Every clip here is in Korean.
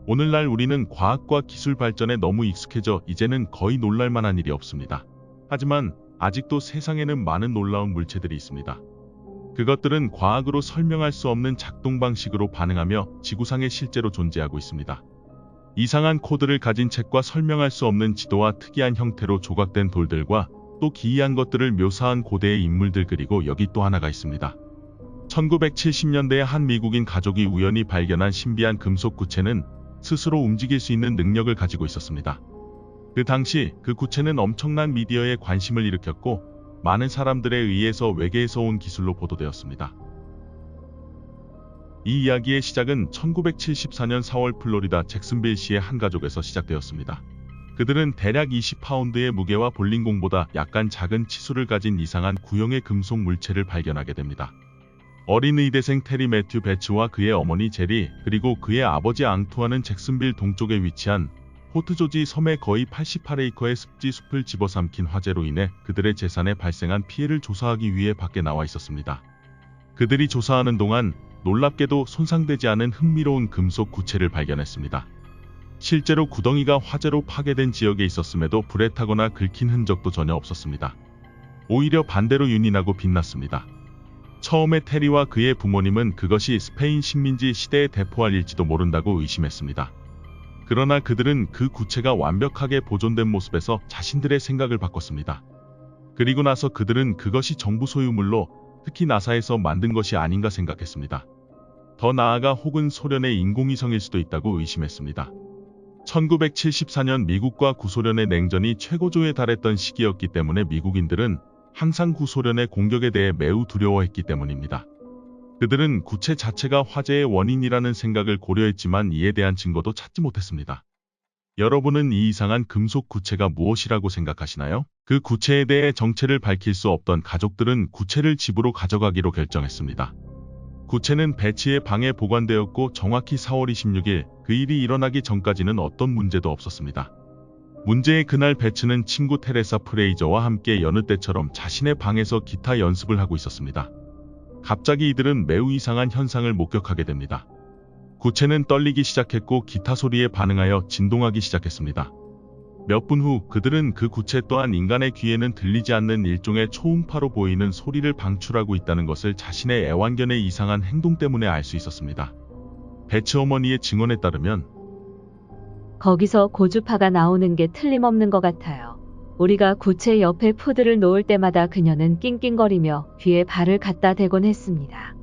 오늘날 우리는 과학과 기술 발전에 너무 익숙해져 이제는 거의 놀랄만한 일이 없습니다. 하지만 아직도 세상에는 많은 놀라운 물체들이 있습니다. 그것들은 과학으로 설명할 수 없는 작동 방식으로 반응하며 지구상에 실제로 존재하고 있습니다. 이상한 코드를 가진 책과 설명할 수 없는 지도와 특이한 형태로 조각된 돌들과 또 기이한 것들을 묘사한 고대의 인물들, 그리고 여기 또 하나가 있습니다. 1970년대에 한 미국인 가족이 우연히 발견한 신비한 금속 구체는 스스로 움직일 수 있는 능력을 가지고 있었습니다. 그 당시 그 구체는 엄청난 미디어에 관심을 일으켰고 많은 사람들에 의해서 외계에서 온 기술로 보도되었습니다. 이 이야기의 시작은 1974년 4월 플로리다 잭슨빌시의 한 가족에서 시작되었습니다. 그들은 대략 20파운드의 무게와 볼링공보다 약간 작은 치수를 가진 이상한 구형의 금속 물체를 발견하게 됩니다. 어린 의대생 테리 매튜 배츠와 그의 어머니 제리, 그리고 그의 아버지 앙투아는 잭슨빌 동쪽에 위치한 포트 조지 섬의 거의 88에이커의 습지 숲을 집어삼킨 화재로 인해 그들의 재산에 발생한 피해를 조사하기 위해 밖에 나와 있었습니다. 그들이 조사하는 동안 놀랍게도 손상되지 않은 흥미로운 금속 구체를 발견했습니다. 실제로 구덩이가 화재로 파괴된 지역에 있었음에도 불에 타거나 긁힌 흔적도 전혀 없었습니다. 오히려 반대로 윤이 나고 빛났습니다. 처음에 테리와 그의 부모님은 그것이 스페인 식민지 시대의 대포알일지도 모른다고 의심했습니다. 그러나 그들은 그 구체가 완벽하게 보존된 모습에서 자신들의 생각을 바꿨습니다. 그리고 나서 그들은 그것이 정부 소유물로, 특히 나사에서 만든 것이 아닌가 생각했습니다. 더 나아가 혹은 소련의 인공위성일 수도 있다고 의심했습니다. 1974년 미국과 구소련의 냉전이 최고조에 달했던 시기였기 때문에 미국인들은 항상 구소련의 공격에 대해 매우 두려워했기 때문입니다. 그들은 구체 자체가 화재의 원인이라는 생각을 고려했지만 이에 대한 증거도 찾지 못했습니다. 여러분은 이 이상한 금속 구체가 무엇이라고 생각하시나요? 그 구체에 대해 정체를 밝힐 수 없던 가족들은 구체를 집으로 가져가기로 결정했습니다. 구체는 배츠의 방에 보관되었고 정확히 4월 26일 그 일이 일어나기 전까지는 어떤 문제도 없었습니다. 문제의 그날 배츠는 친구 테레사 프레이저와 함께 여느 때처럼 자신의 방에서 기타 연습을 하고 있었습니다. 갑자기 이들은 매우 이상한 현상을 목격하게 됩니다. 구체는 떨리기 시작했고 기타 소리에 반응하여 진동하기 시작했습니다. 몇 분 후 그들은 그 구체 또한 인간의 귀에는 들리지 않는 일종의 초음파로 보이는 소리를 방출하고 있다는 것을 자신의 애완견의 이상한 행동 때문에 알 수 있었습니다. 배츠 어머니의 증언에 따르면 거기서 고주파가 나오는 게 틀림없는 것 같아요. 우리가 구체 옆에 푸드를 놓을 때마다 그녀는 낑낑거리며 귀에 발을 갖다 대곤 했습니다.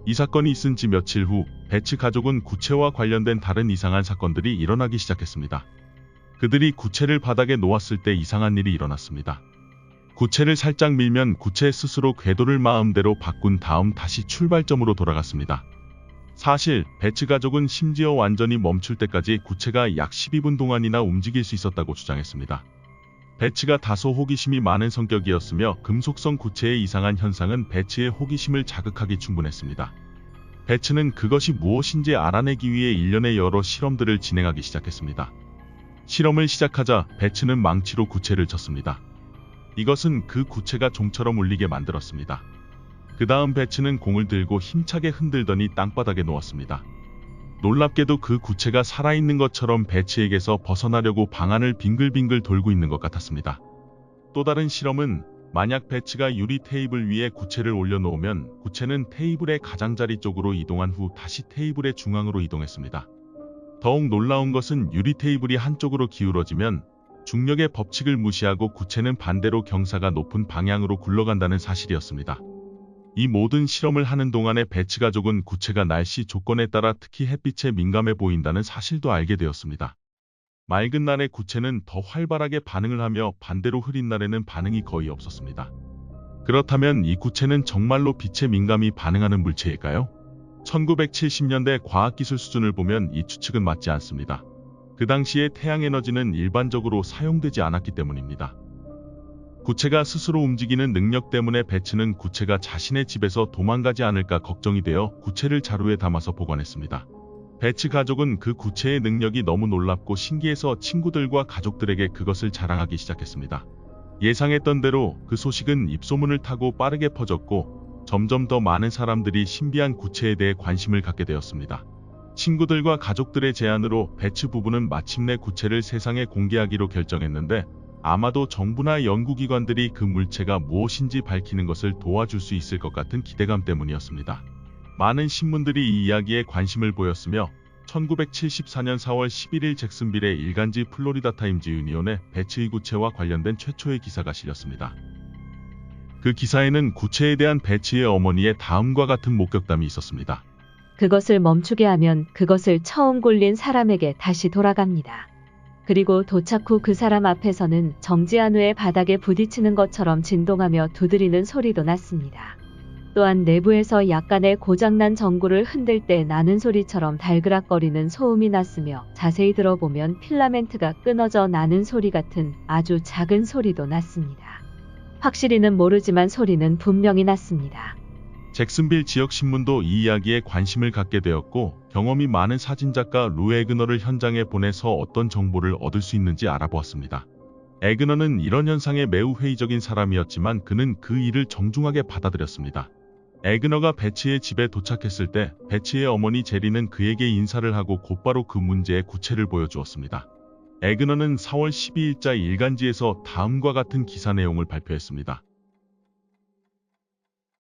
이 사건이 있은 지 며칠 후 배츠 가족은 구체와 관련된 다른 이상한 사건들이 일어나기 시작했습니다. 그들이 구체를 바닥에 놓았을 때 이상한 일이 일어났습니다. 구체를 살짝 밀면 구체 스스로 궤도를 마음대로 바꾼 다음 다시 출발점으로 돌아갔습니다. 사실 배츠 가족은 심지어 완전히 멈출 때까지 구체가 약 12분 동안이나 움직일 수 있었다고 주장했습니다. 배츠가 다소 호기심이 많은 성격이었으며 금속성 구체의 이상한 현상은 배츠의 호기심을 자극하기 충분했습니다. 배츠는 그것이 무엇인지 알아내기 위해 일련의 여러 실험들을 진행하기 시작했습니다. 실험을 시작하자 배츠는 망치로 구체를 쳤습니다. 이것은 그 구체가 종처럼 울리게 만들었습니다. 그 다음 배츠는 공을 들고 힘차게 흔들더니 땅바닥에 놓았습니다. 놀랍게도 그 구체가 살아있는 것처럼 배츠에게서 벗어나려고 방안을 빙글빙글 돌고 있는 것 같았습니다. 또 다른 실험은 만약 배츠가 유리 테이블 위에 구체를 올려놓으면 구체는 테이블의 가장자리 쪽으로 이동한 후 다시 테이블의 중앙으로 이동했습니다. 더욱 놀라운 것은 유리 테이블이 한쪽으로 기울어지면 중력의 법칙을 무시하고 구체는 반대로 경사가 높은 방향으로 굴러간다는 사실이었습니다. 이 모든 실험을 하는 동안에 배츠 가족은 구체가 날씨 조건에 따라 특히 햇빛에 민감해 보인다는 사실도 알게 되었습니다. 맑은 날에 구체는 더 활발하게 반응을 하며 반대로 흐린 날에는 반응이 거의 없었습니다. 그렇다면 이 구체는 정말로 빛에 민감히 반응하는 물체일까요? 1970년대 과학기술 수준을 보면 이 추측은 맞지 않습니다. 그 당시에 태양에너지는 일반적으로 사용되지 않았기 때문입니다. 구체가 스스로 움직이는 능력 때문에 배츠는 구체가 자신의 집에서 도망가지 않을까 걱정이 되어 구체를 자루에 담아서 보관했습니다. 배츠 가족은 그 구체의 능력이 너무 놀랍고 신기해서 친구들과 가족들에게 그것을 자랑하기 시작했습니다. 예상했던 대로 그 소식은 입소문을 타고 빠르게 퍼졌고 점점 더 많은 사람들이 신비한 구체에 대해 관심을 갖게 되었습니다. 친구들과 가족들의 제안으로 배츠 부부는 마침내 구체를 세상에 공개하기로 결정했는데 아마도 정부나 연구기관들이 그 물체가 무엇인지 밝히는 것을 도와줄 수 있을 것 같은 기대감 때문이었습니다. 많은 신문들이 이 이야기에 관심을 보였으며 1974년 4월 11일 잭슨빌의 일간지 플로리다 타임즈 유니온에 배츠의 구체와 관련된 최초의 기사가 실렸습니다. 그 기사에는 구체에 대한 배츠의 어머니의 다음과 같은 목격담이 있었습니다. 그것을 멈추게 하면 그것을 처음 굴린 사람에게 다시 돌아갑니다. 그리고 도착 후 그 사람 앞에서는 정지한 후에 바닥에 부딪히는 것처럼 진동하며 두드리는 소리도 났습니다. 또한 내부에서 약간의 고장난 전구를 흔들 때 나는 소리처럼 달그락거리는 소음이 났으며 자세히 들어보면 필라멘트가 끊어져 나는 소리 같은 아주 작은 소리도 났습니다. 확실히는 모르지만 소리는 분명히 났습니다. 잭슨빌 지역 신문도 이 이야기에 관심을 갖게 되었고 경험이 많은 사진작가 루 에그너를 현장에 보내서 어떤 정보를 얻을 수 있는지 알아보았습니다. 에그너는 이런 현상에 매우 회의적인 사람이었지만 그는 그 일을 정중하게 받아들였습니다. 에그너가 배츠의 집에 도착했을 때 배츠의 어머니 제리는 그에게 인사를 하고 곧바로 그 문제의 구체를 보여주었습니다. 에그너는 4월 12일자 일간지에서 다음과 같은 기사 내용을 발표했습니다.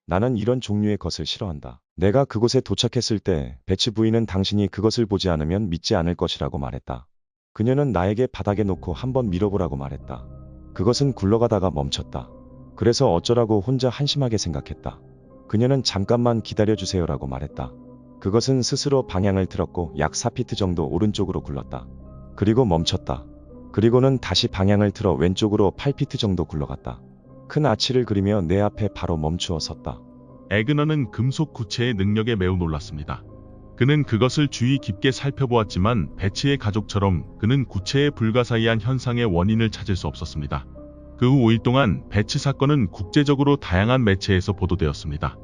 나는 이런 종류의 것을 싫어한다. 내가 그곳에 도착했을 때 배츠 부인은 당신이 그것을 보지 않으면 믿지 않을 것이라고 말했다. 그녀는 나에게 바닥에 놓고 한번 밀어보라고 말했다. 그것은 굴러가다가 멈췄다. 그래서 어쩌라고 혼자 한심하게 생각했다. 그녀는 잠깐만 기다려주세요라고 말했다. 그것은 스스로 방향을 틀었고 약 4피트 정도 오른쪽으로 굴렀다. 그리고 멈췄다. 그리고는 다시 방향을 틀어 왼쪽으로 8피트 정도 굴러갔다. 큰 아치를 그리며 내 앞에 바로 멈추어 섰다. 에그너는 금속 구체의 능력에 매우 놀랐습니다. 그는 그것을 주의 깊게 살펴보았지만 배츠의 가족처럼 그는 구체의 불가사의한 현상의 원인을 찾을 수 없었습니다. 그 후 5일 동안 배츠 사건은 국제적으로 다양한 매체에서 보도되었습니다.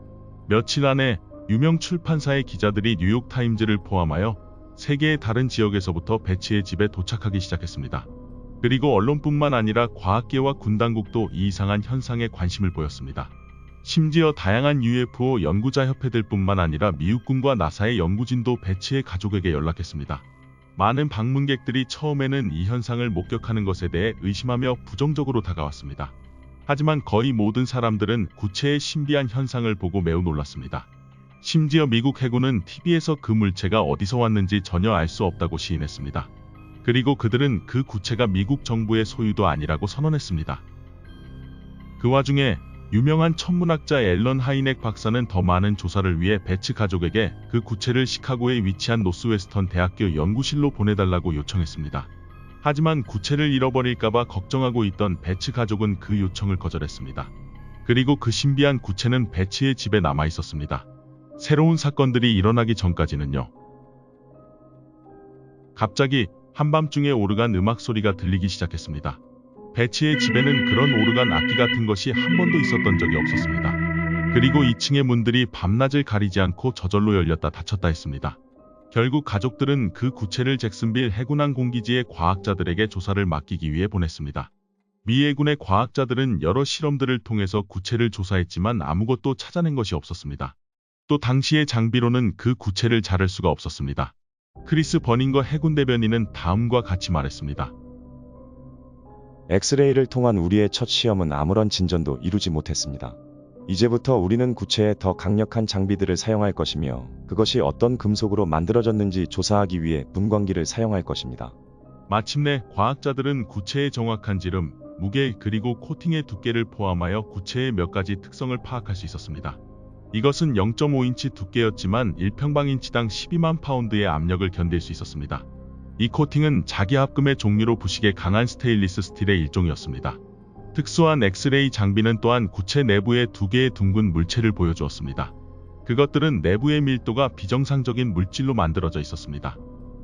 며칠 안에 유명 출판사의 기자들이 뉴욕타임즈를 포함하여 세계의 다른 지역에서부터 배츠의 집에 도착하기 시작했습니다. 그리고 언론뿐만 아니라 과학계와 군 당국도 이 이상한 현상에 관심을 보였습니다. 심지어 다양한 UFO 연구자 협회들뿐만 아니라 미국군과 나사의 연구진도 배츠의 가족에게 연락했습니다. 많은 방문객들이 처음에는 이 현상을 목격하는 것에 대해 의심하며 부정적으로 다가왔습니다. 하지만 거의 모든 사람들은 구체의 신비한 현상을 보고 매우 놀랐습니다. 심지어 미국 해군은 TV에서 그 물체가 어디서 왔는지 전혀 알 수 없다고 시인했습니다. 그리고 그들은 그 구체가 미국 정부의 소유도 아니라고 선언했습니다. 그 와중에 유명한 천문학자 앨런 하이넥 박사는 더 많은 조사를 위해 배츠 가족에게 그 구체를 시카고에 위치한 노스웨스턴 대학교 연구실로 보내달라고 요청했습니다. 하지만 구체를 잃어버릴까봐 걱정하고 있던 배츠 가족은 그 요청을 거절했습니다. 그리고 그 신비한 구체는 배츠의 집에 남아 있었습니다. 새로운 사건들이 일어나기 전까지는요. 갑자기 한밤중에 오르간 음악 소리가 들리기 시작했습니다. 배츠의 집에는 그런 오르간 악기 같은 것이 한 번도 있었던 적이 없었습니다. 그리고 2층의 문들이 밤낮을 가리지 않고 저절로 열렸다 닫혔다 했습니다. 결국 가족들은 그 구체를 잭슨빌 해군항 공기지의 과학자들에게 조사를 맡기기 위해 보냈습니다. 미 해군의 과학자들은 여러 실험들을 통해서 구체를 조사했지만 아무것도 찾아낸 것이 없었습니다. 또 당시의 장비로는 그 구체를 자를 수가 없었습니다. 크리스 버닝거 해군 대변인은 다음과 같이 말했습니다. 엑스레이를 통한 우리의 첫 시험은 아무런 진전도 이루지 못했습니다. 이제부터 우리는 구체에 더 강력한 장비들을 사용할 것이며 그것이 어떤 금속으로 만들어졌는지 조사하기 위해 분광기를 사용할 것입니다. 마침내 과학자들은 구체의 정확한 지름, 무게 그리고 코팅의 두께를 포함하여 구체의 몇 가지 특성을 파악할 수 있었습니다. 이것은 0.5인치 두께였지만 1평방인치당 12만 파운드의 압력을 견딜 수 있었습니다. 이 코팅은 자기합금의 종류로 부식에 강한 스테인리스 스틸의 일종이었습니다. 특수한 엑스레이 장비는 또한 구체 내부에 2개의 둥근 물체를 보여주었습니다. 그것들은 내부의 밀도가 비정상적인 물질로 만들어져 있었습니다.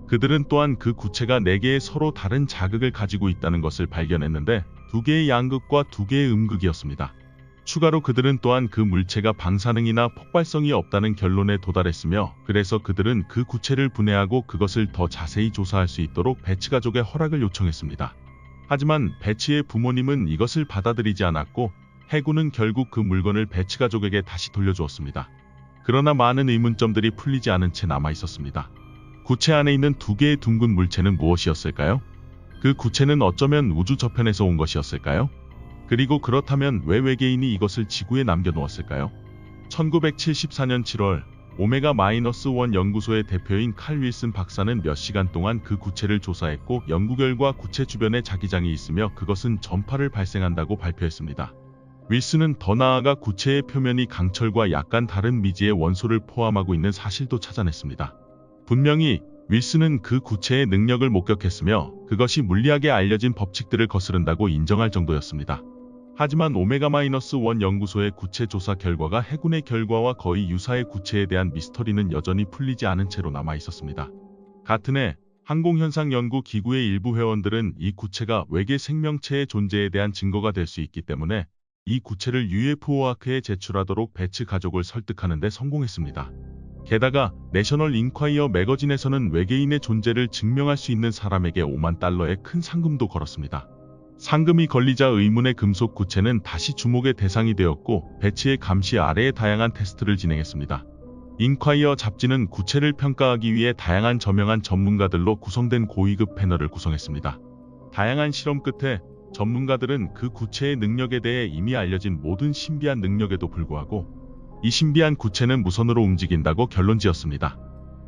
그들은 또한 그 구체가 4개의 서로 다른 자극을 가지고 있다는 것을 발견했는데 2개의 양극과 2개의 음극이었습니다. 추가로 그들은 또한 그 물체가 방사능이나 폭발성이 없다는 결론에 도달했으며 그래서 그들은 그 구체를 분해하고 그것을 더 자세히 조사할 수 있도록 배츠 가족의 허락을 요청했습니다. 하지만 배츠의 부모님은 이것을 받아들이지 않았고 해군은 결국 그 물건을 배츠 가족에게 다시 돌려주었습니다. 그러나 많은 의문점들이 풀리지 않은 채 남아 있었습니다. 구체 안에 있는 두 개의 둥근 물체는 무엇이었을까요? 그 구체는 어쩌면 우주 저편에서 온 것이었을까요? 그리고 그렇다면 왜 외계인이 이것을 지구에 남겨놓았을까요? 1974년 7월 오메가-1 연구소의 대표인 칼 윌슨 박사는 몇 시간 동안 그 구체를 조사했고 연구 결과 구체 주변에 자기장이 있으며 그것은 전파를 발생한다고 발표했습니다. 윌슨은 더 나아가 구체의 표면이 강철과 약간 다른 미지의 원소를 포함하고 있는 사실도 찾아냈습니다. 분명히 윌슨은 그 구체의 능력을 목격했으며 그것이 물리학에 알려진 법칙들을 거스른다고 인정할 정도였습니다. 하지만 오메가-1 연구소의 구체 조사 결과가 해군의 결과와 거의 유사의 구체에 대한 미스터리는 여전히 풀리지 않은 채로 남아 있었습니다. 같은 해 항공현상연구기구의 일부 회원들은 이 구체가 외계 생명체의 존재에 대한 증거가 될 수 있기 때문에 이 구체를 UFO아크에 제출하도록 배츠 가족을 설득하는 데 성공했습니다. 게다가 내셔널 인콰이어 매거진에서는 외계인의 존재를 증명할 수 있는 사람에게 $50,000의 큰 상금도 걸었습니다. 상금이 걸리자 의문의 금속 구체는 다시 주목의 대상이 되었고 배츠의 감시 아래에 다양한 테스트를 진행했습니다. 인콰이어 잡지는 구체를 평가하기 위해 다양한 저명한 전문가들로 구성된 고위급 패널을 구성했습니다. 다양한 실험 끝에 전문가들은 그 구체의 능력에 대해 이미 알려진 모든 신비한 능력에도 불구하고 이 신비한 구체는 무선으로 움직인다고 결론지었습니다.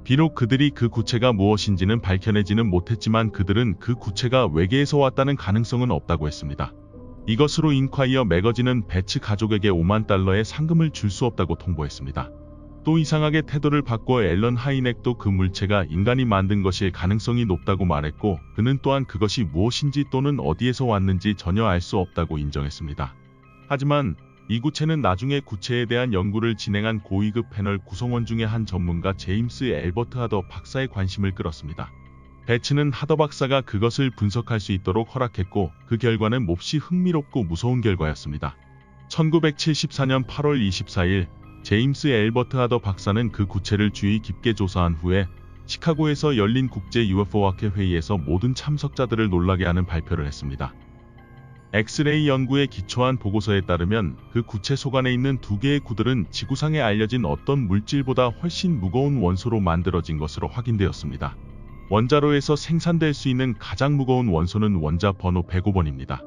비록 그들이 그 구체가 무엇인지는 밝혀내지는 못했지만 그들은 그 구체가 외계에서 왔다는 가능성은 없다고 했습니다. 이것으로 인콰이어 매거진은 배츠 가족에게 $50,000의 상금을 줄 수 없다고 통보했습니다. 또 이상하게 태도를 바꿔 앨런 하이넥도 그 물체가 인간이 만든 것일 가능성이 높다고 말했고 그는 또한 그것이 무엇인지 또는 어디에서 왔는지 전혀 알 수 없다고 인정했습니다. 하지만 이 구체는 나중에 구체에 대한 연구를 진행한 고위급 패널 구성원 중의 한 전문가 제임스 앨버트 하더 박사의 관심을 끌었습니다. 배츠는 하더 박사가 그것을 분석할 수 있도록 허락했고 그 결과는 몹시 흥미롭고 무서운 결과였습니다. 1974년 8월 24일 제임스 앨버트 하더 박사는 그 구체를 주의 깊게 조사한 후에 시카고에서 열린 국제 UFO학회 회의에서 모든 참석자들을 놀라게 하는 발표를 했습니다. 엑스레이 연구에 기초한 보고서에 따르면 그 구체 속 안에 있는 두 개의 구들은 지구상에 알려진 어떤 물질보다 훨씬 무거운 원소로 만들어진 것으로 확인되었습니다. 원자로에서 생산될 수 있는 가장 무거운 원소는 원자 번호 105번입니다.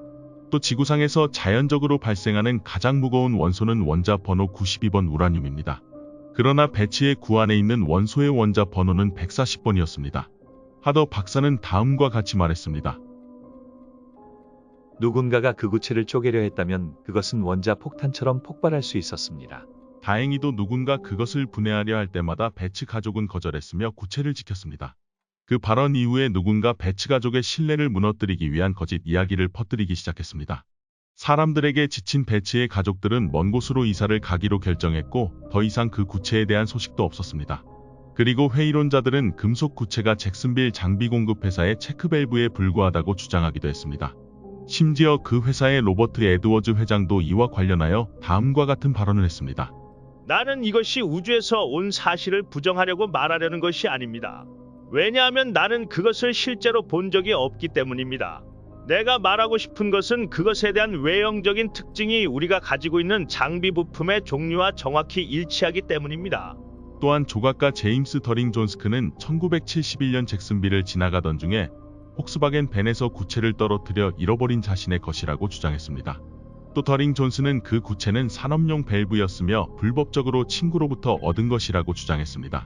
또 지구상에서 자연적으로 발생하는 가장 무거운 원소는 원자 번호 92번 우라늄입니다. 그러나 배츠의 구 안에 있는 원소의 원자 번호는 140번이었습니다. 하더 박사는 다음과 같이 말했습니다. 누군가가 그 구체를 쪼개려 했다면 그것은 원자 폭탄처럼 폭발할 수 있었습니다. 다행히도 누군가 그것을 분해하려 할 때마다 배츠 가족은 거절했으며 구체를 지켰습니다. 그 발언 이후에 누군가 배츠 가족의 신뢰를 무너뜨리기 위한 거짓 이야기를 퍼뜨리기 시작했습니다. 사람들에게 지친 배츠의 가족들은 먼 곳으로 이사를 가기로 결정했고 더 이상 그 구체에 대한 소식도 없었습니다. 그리고 회의론자들은 금속 구체가 잭슨빌 장비 공급 회사의 체크밸브에 불과하다고 주장하기도 했습니다. 심지어 그 회사의 로버트 에드워즈 회장도 이와 관련하여 다음과 같은 발언을 했습니다. 나는 이것이 우주에서 온 사실을 부정하려고 말하려는 것이 아닙니다. 왜냐하면 나는 그것을 실제로 본 적이 없기 때문입니다. 내가 말하고 싶은 것은 그것에 대한 외형적인 특징이 우리가 가지고 있는 장비 부품의 종류와 정확히 일치하기 때문입니다. 또한 조각가 제임스 더링 존스크는 1971년 잭슨빌을 지나가던 중에 폭스바겐 벤에서 구체를 떨어뜨려 잃어버린 자신의 것이라고 주장했습니다. 또 더링 존스는 그 구체는 산업용 밸브였으며 불법적으로 친구로부터 얻은 것이라고 주장했습니다.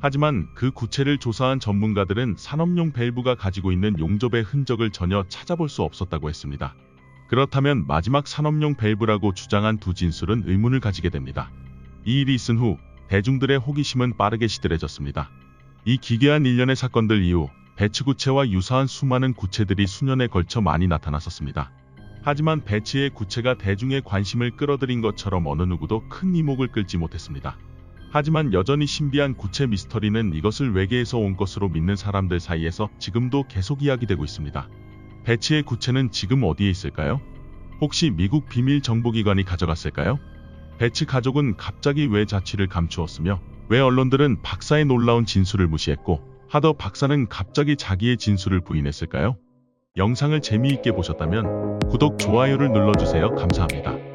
하지만 그 구체를 조사한 전문가들은 산업용 밸브가 가지고 있는 용접의 흔적을 전혀 찾아볼 수 없었다고 했습니다. 그렇다면 마지막 산업용 밸브라고 주장한 두 진술은 의문을 가지게 됩니다. 이 일이 있은 후 대중들의 호기심은 빠르게 시들해졌습니다. 이 기괴한 일련의 사건들 이후 배츠 구체와 유사한 수많은 구체들이 수년에 걸쳐 많이 나타났었습니다. 하지만 배츠의 구체가 대중의 관심을 끌어들인 것처럼 어느 누구도 큰 이목을 끌지 못했습니다. 하지만 여전히 신비한 구체 미스터리는 이것을 외계에서 온 것으로 믿는 사람들 사이에서 지금도 계속 이야기되고 있습니다. 배츠의 구체는 지금 어디에 있을까요? 혹시 미국 비밀 정보기관이 가져갔을까요? 배츠 가족은 갑자기 왜 자취를 감추었으며 왜 언론들은 박사의 놀라운 진술을 무시했고 하더 박사는 갑자기 자기의 진술을 부인했을까요? 영상을 재미있게 보셨다면 구독, 좋아요를 눌러주세요. 감사합니다.